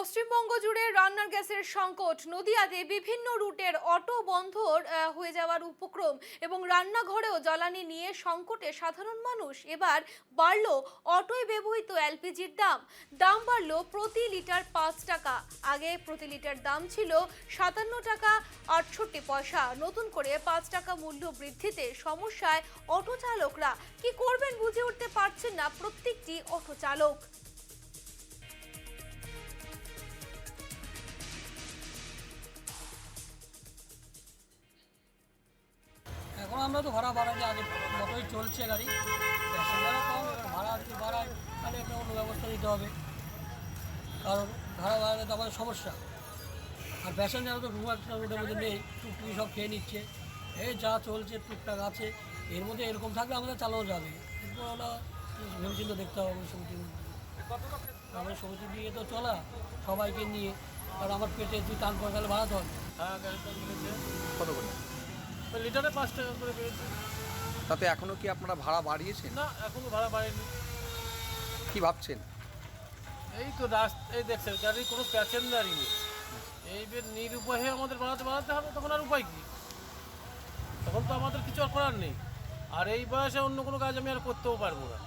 পশ্চিমবঙ্গ জুড়ে রান্নার গ্যাসের সংকট। নদিয়াতে বিভিন্ন রুটের অটো বন্ধ হয়ে যাওয়ার উপক্রম এবং রান্নাঘরেও জ্বালানি নিয়ে সংকটে সাধারণ মানুষ। এবার বাড়ল অটোয় ব্যবহৃত এলপিজির দাম। দাম বাড়ল প্রতি লিটার 5 টাকা। আগে প্রতি লিটার দাম ছিল 57 টাকা 68 পয়সা। নতুন করে 5 টাকা মূল্য বৃদ্ধিতে সমস্যায় অটো চালকরা। কি করবেন বুঝে উঠতে পারছেন না প্রত্যেকটি অটো চালক। এখন আমরা তো ভাড়া বাড়াই আগে মতোই চলছে গাড়ি, প্যাসেঞ্জারও কম, এবার ভাড়া যদি বাড়ায় তাহলে একটা অন্য ব্যবস্থা নিতে হবে, কারণ ভাড়া বাড়ালে তো আমাদের সমস্যা। আর প্যাসেঞ্জারও তো ঘুম একটা রুটের মধ্যে নেই, টুকটুকি সব খেয়ে নিচ্ছে। এই যা চলছে টুকটাক আছে, এর মধ্যে এরকম থাকলে আমাদের চালানো যাবে। এরপর ওরা ভেবেচিন্তে দেখতে হবে আমাদের সমিতির মধ্যে। আমাদের সমিতি নিয়ে তো চলা সবাইকে নিয়ে, কারণ আমার পেটে তুই টান করে তাহলে ভাড়াতে হবে। হ্যাঁ, গাড়িটা মিলেছে কত করে? লিটারে 5 টাকা করে পেয়েছি। তাতে এখনো কি আপনারা ভাড়া বাড়িয়েছেন? না, এখনো ভাড়া বাড়েনি। কি ভাবছেন? এই তো এই দেখছেন গাড়ির কোনো প্যাসেঞ্জারই নেই। এইবার নিরুপায়ে আমাদের বাড়াতে হবে, তখন আর উপায় কী? তখন তো আমাদের কিছু আর করার নেই। আর এই বয়সে অন্য কোনো কাজ আমি আর করতেও পারবো না।